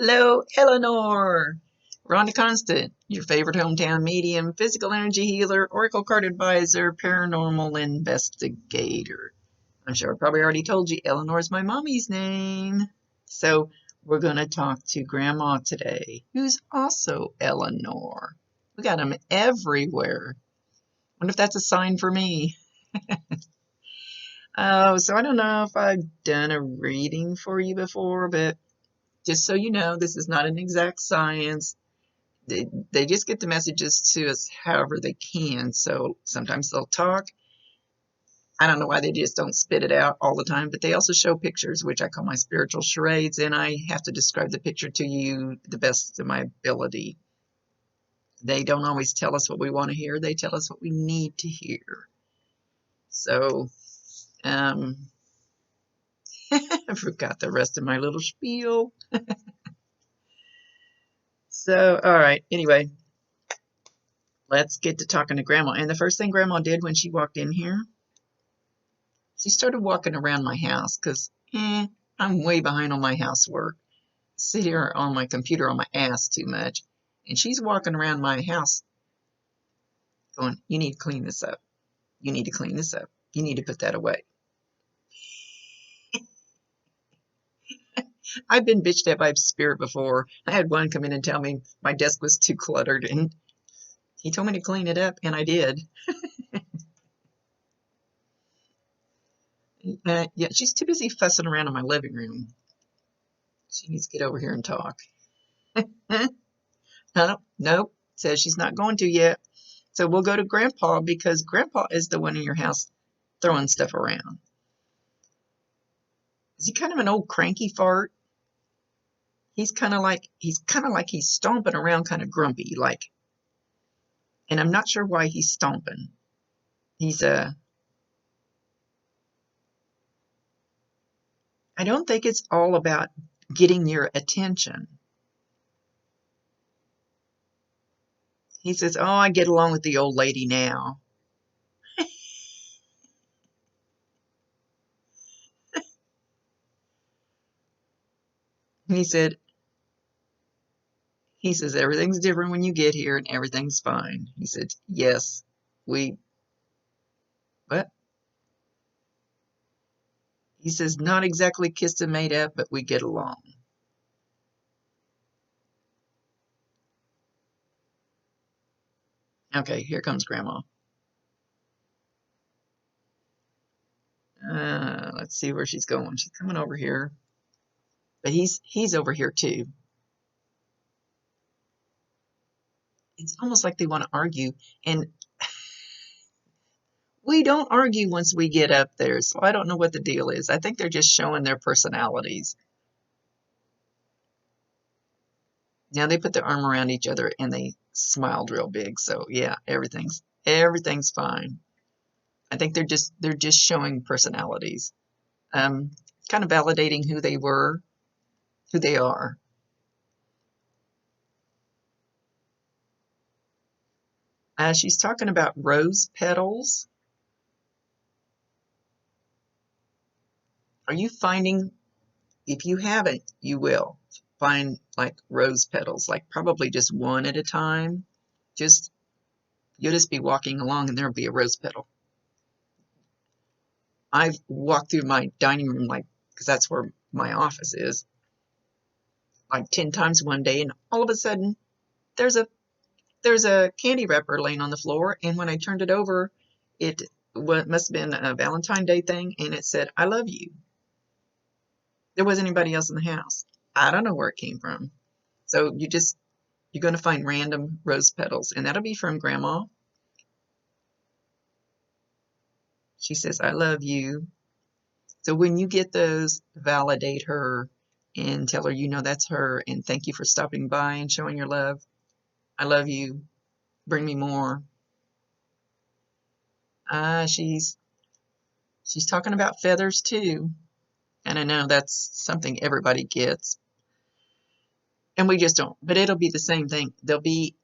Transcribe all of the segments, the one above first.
Hello, Eleanor. Rhonda Constant, your favorite hometown medium, physical energy healer, oracle card advisor, paranormal investigator. I'm sure I probably already told you Eleanor's my mommy's name. So we're going to talk to Grandma today, who's also Eleanor. We got them everywhere. Wonder if that's a sign for me. Oh, so I don't know if I've done a reading for you before, but just so you know, this is not an exact science. They just get the messages to us however they can. So sometimes they'll talk. I don't know why they just don't spit it out all the time, but they also show pictures, which I call my spiritual charades, and I have to describe the picture to you the best of my ability. They don't always tell us what we want to hear. They tell us what we need to hear. So, I forgot the rest of my little spiel. So, all right. Anyway, let's get to talking to Grandma. And the first thing Grandma did when she walked in here, she started walking around my house because I'm way behind on my housework. I sit here on my computer on my ass too much. And she's walking around my house going, "You need to clean this up. You need to clean this up. You need to put that away." I've been bitched at by spirit before. I had one come in and tell me my desk was too cluttered, and he told me to clean it up, and I did. Yeah, she's too busy fussing around in my living room. She needs to get over here and talk. Nope, says she's not going to yet. So we'll go to Grandpa because Grandpa is the one in your house throwing stuff around. Is he kind of an old cranky fart? He's kind of like he's stomping around, kind of grumpy, like. And I'm not sure why he's stomping. He's I don't think it's all about getting your attention. He says, "Oh, I get along with the old lady now." He said, He says, "Everything's different when you get here and everything's fine." He said, "Yes, we, what?" He says, "Not exactly kissed and made up, but we get along." Okay, here comes Grandma. Let's see where she's going. She's coming over here, but he's over here too. It's almost like they want to argue, and we don't argue once we get up there. So I don't know what the deal is. I think they're just showing their personalities. Now they put their arm around each other and they smiled real big. So yeah, everything's fine. I think they're just showing personalities, um, kind of validating who they were, who they are. She's talking about rose petals. Are you finding, if you haven't, you will find like rose petals, like probably just one at a time. Just You'll just be walking along and there'll be a rose petal. I've walked through my dining room, like, because that's where my office is, like 10 times one day, and all of a sudden there's a there's a candy wrapper laying on the floor, and when I turned it over, it must have been a Valentine's Day thing, and it said, "I love you." There wasn't anybody else in the house. I don't know where it came from. So you're going to find random rose petals, and that'll be from Grandma. She says, "I love you." So when you get those, validate her and tell her you know that's her, and thank you for stopping by and showing your love. I love you. Bring me more. She's talking about feathers too. And I know that's something everybody gets. And we just don't. But it'll be the same thing. They'll be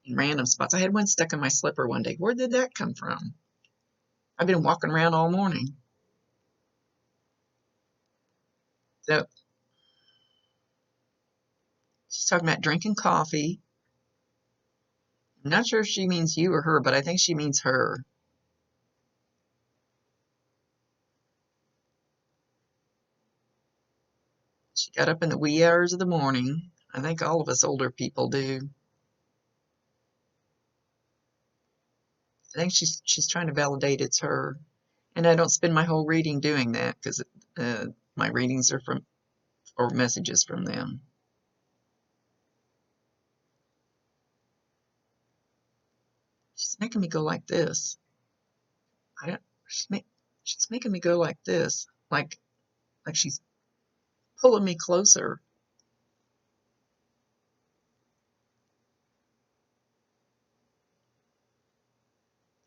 in random spots. I had one stuck in my slipper one day. Where did that come from? I've been walking around all morning. So She's talking about drinking coffee. I'm not sure if she means you or her, but I think she means her. She got up in the wee hours of the morning. I think all of us older people do. I think she's trying to validate it's her. And I don't spend my whole reading doing that because my readings are from or messages from them. She's making me go like this. I don't. She's making me go like this, like she's pulling me closer.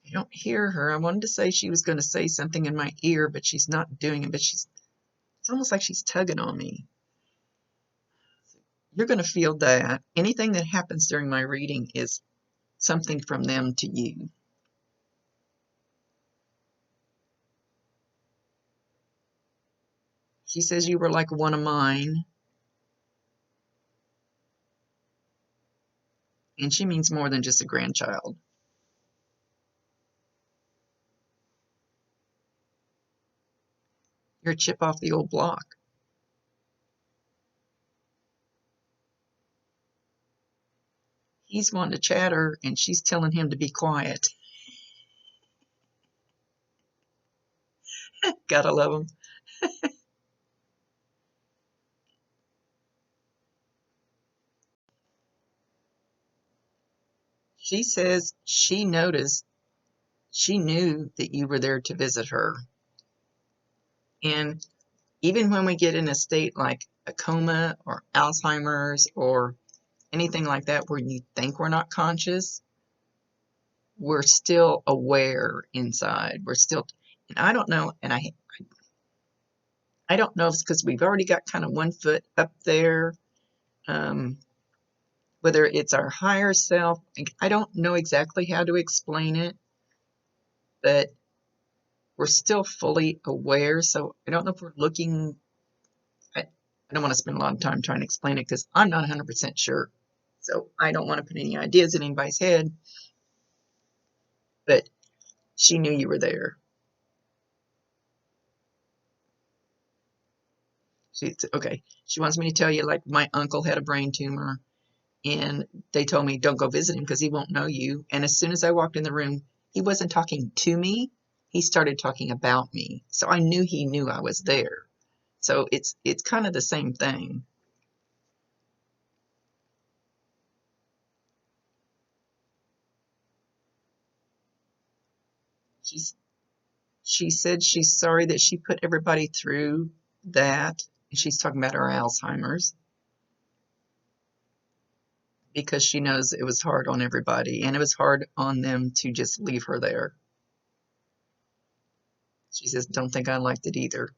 I don't hear her. I wanted to say she was going to say something in my ear, but she's not doing it. But it's almost like she's tugging on me. You're going to feel that. Anything that happens during my reading is something from them to you. She says you were like one of mine. And she means more than just a grandchild. You're a chip off the old block. He's wanting to chatter, and she's telling him to be quiet. Gotta love him. She says she noticed, she knew that you were there to visit her. And even when we get in a state like a coma or Alzheimer's or anything like that where you think we're not conscious, we're still aware inside. We're still, and I don't know, and I don't know if it's because we've already got kind of one foot up there, um, whether it's our higher self. I don't know exactly how to explain it, but we're still fully aware. So I don't know if we're looking. I don't want to spend a lot of time trying to explain it because I'm not 100% sure. So I don't want to put any ideas in anybody's head, but she knew you were there. Okay. She wants me to tell you, like, my uncle had a brain tumor, and they told me don't go visit him because he won't know you. And as soon as I walked in the room, he wasn't talking to me. He started talking about me. So I knew he knew I was there. So it's kind of the same thing. She's she said she's sorry that she put everybody through that. She's talking about her Alzheimer's because she knows it was hard on everybody and it was hard on them to just leave her there. She says, don't think I liked it either,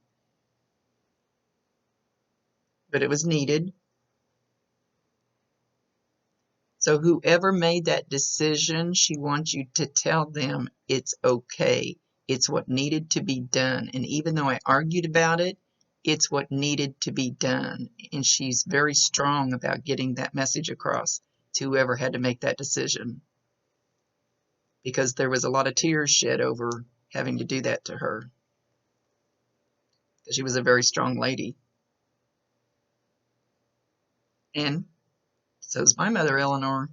but it was needed. So whoever made that decision, she wants you to tell them it's okay. It's what needed to be done. And even though I argued about it, it's what needed to be done. And she's very strong about getting that message across to whoever had to make that decision. Because there was a lot of tears shed over having to do that to her. Because she was a very strong lady. And so is my mother, Eleanor.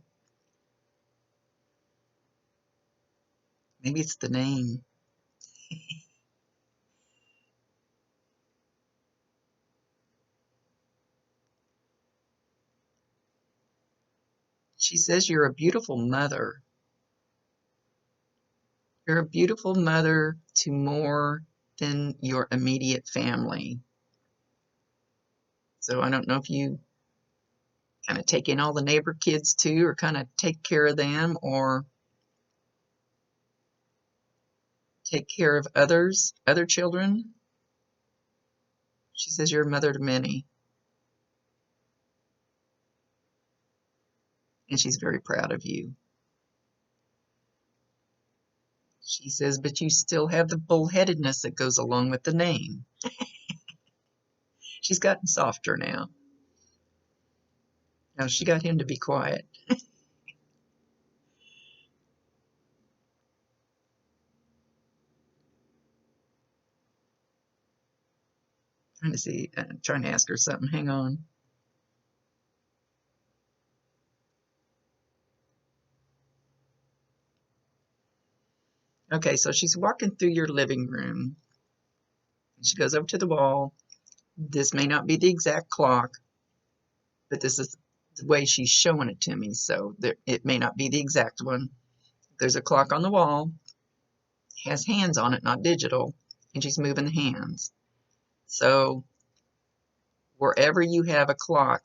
Maybe it's the name. She says you're a beautiful mother. You're a beautiful mother to more than your immediate family. So I don't know if you kind of take in all the neighbor kids too, or kind of take care of them, or take care of other children. She says you're a mother to many, and she's very proud of you. She says, but you still have the bullheadedness that goes along with the name. She's gotten softer now. Now she got him to be quiet. Trying to see, trying to ask her something. Hang on. Okay, so she's walking through your living room. She goes over to the wall. This may not be the exact clock, but this is the way she's showing it to me. So it may not be the exact one. There's a clock on the wall, has hands on it, not digital, and she's moving the hands. So wherever you have a clock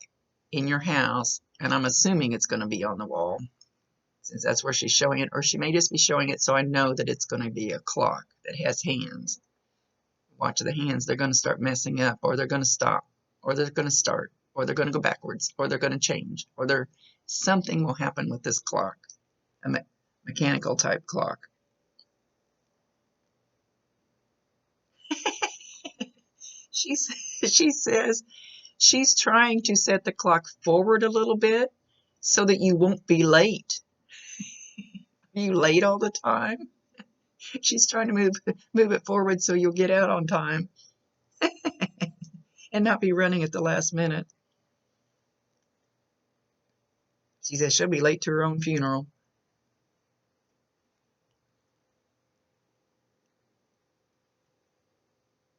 in your house, and I'm assuming it's going to be on the wall, since that's where she's showing it, or she may just be showing it so I know that it's going to be a clock that has hands. Watch the hands, they're going to start messing up, or they're going to stop, or they're going to start, or they're going to go backwards, or they're going to change, or something will happen with this clock, a mechanical type clock. She says she's trying to set the clock forward a little bit so that you won't be late. Are you late all the time? She's trying to move it forward so you'll get out on time and not be running at the last minute. She says she'll be late to her own funeral.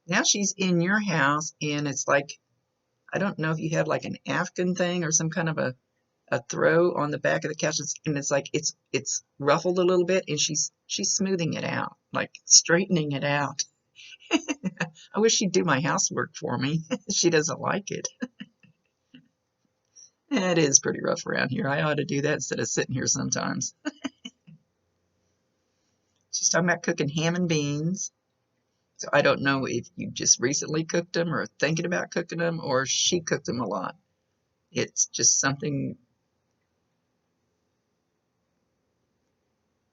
Now she's in your house, and it's like, I don't know if you have like an Afghan thing or some kind of a throw on the back of the couch, and it's like it's ruffled a little bit, and she's smoothing it out, like straightening it out. I wish she'd do my housework for me. She doesn't like it. It is pretty rough around here. I ought to do that instead of sitting here sometimes. She's talking about cooking ham and beans. So I don't know if you just recently cooked them or thinking about cooking them, or she cooked them a lot. It's just something.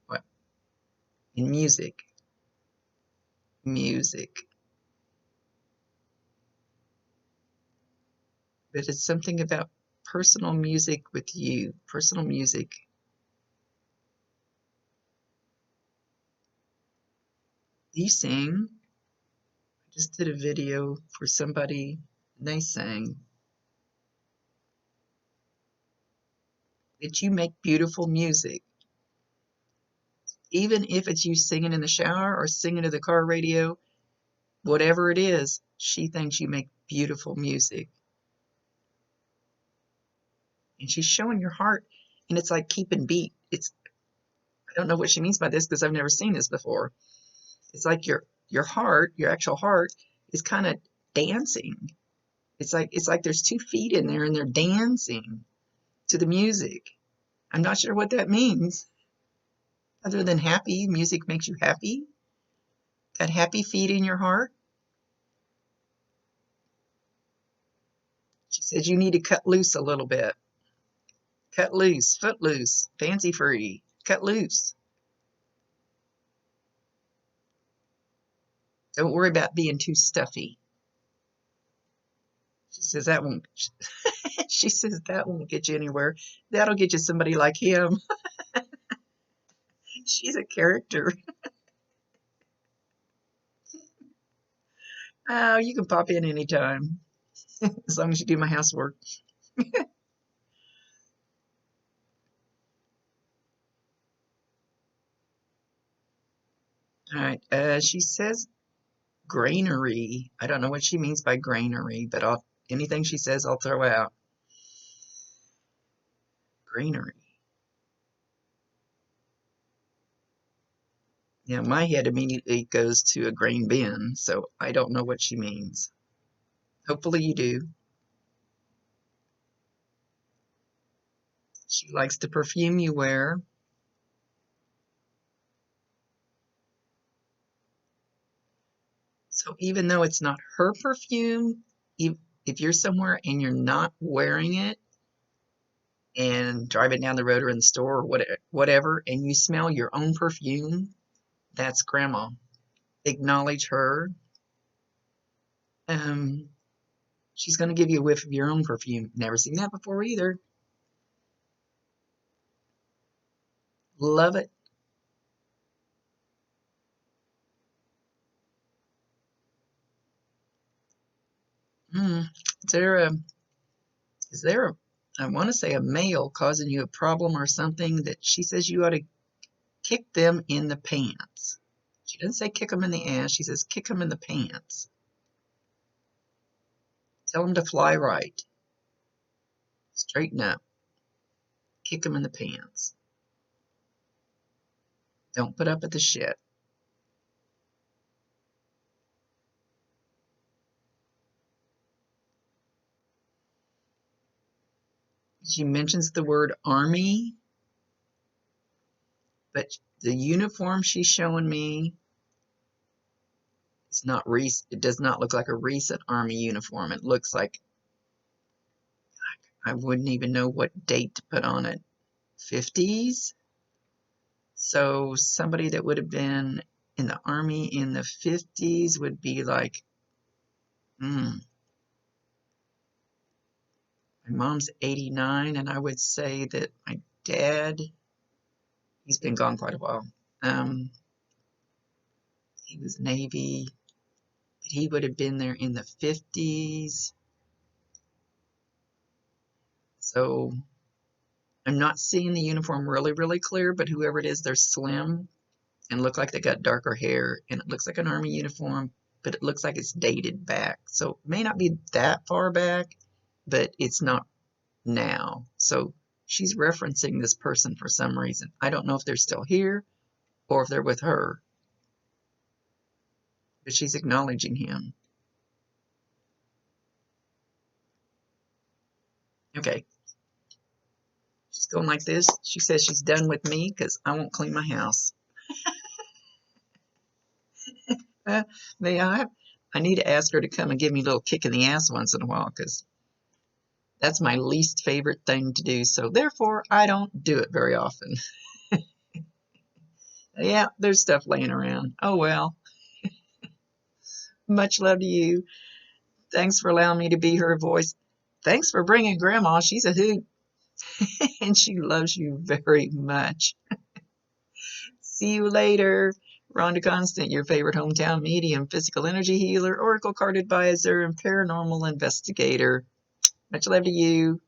What? In music. Music. But it's something about personal music with you. Personal music. Do you sing? I just did a video for somebody, and they sang. That you make beautiful music. Even if it's you singing in the shower or singing to the car radio, whatever it is, she thinks you make beautiful music. And she's showing your heart, and it's like keeping beat. I don't know what she means by this because I've never seen this before. It's like your heart, your actual heart, is kind of dancing. It's like there's 2 feet in there and they're dancing to the music. I'm not sure what that means. Other than happy, music makes you happy. Got happy feet in your heart. She says you need to cut loose a little bit. Cut loose, foot loose, fancy free. Cut loose. Don't worry about being too stuffy. She says that won't. She says that won't get you anywhere. That'll get you somebody like him. She's a character. Oh, you can pop in anytime as long as you do my housework. All right. She says granary. I don't know what she means by granary, but anything she says, I'll throw out. Granary. Now, my head immediately goes to a grain bin, so I don't know what she means. Hopefully you do. She likes the perfume you wear. So even though it's not her perfume, if you're somewhere and you're not wearing it and driving down the road or in the store or whatever, and you smell your own perfume, that's grandma. Acknowledge her. She's going to give you a whiff of your own perfume. Never seen that before either. Love it. Hmm. Is there a, is there a, I want to say a male causing you a problem or something that she says you ought to kick them in the pants. She doesn't say kick them in the ass. She says kick them in the pants. Tell them to fly right. Straighten up. Kick them in the pants. Don't put up with the shit. She mentions the word army, but the uniform she's showing me is not recent. It does not look like a recent army uniform. It looks like I wouldn't even know what date to put on it. 50s? So somebody that would have been in the army in the 50s would be like, my mom's 89, and I would say that my dad, he's been gone quite a while. He was Navy, but he would have been there in the 50s. So I'm not seeing the uniform really, really clear, but whoever it is, they're slim and look like they got darker hair, and it looks like an army uniform, but it looks like it's dated back. So it may not be that far back, but it's not now. So she's referencing this person for some reason. I don't know if they're still here or if they're with her, but she's acknowledging him. Okay. She's going like this. She says she's done with me because I won't clean my house. May I? I need to ask her to come and give me a little kick in the ass once in a while because that's my least favorite thing to do. So therefore, I don't do it very often. Yeah, there's stuff laying around. Oh well. Much love to you. Thanks for allowing me to be her voice. Thanks for bringing Grandma. She's a hoot. And she loves you very much. See you later. Rhonda Constant, your favorite hometown medium, physical energy healer, oracle card advisor, and paranormal investigator. Much love to you.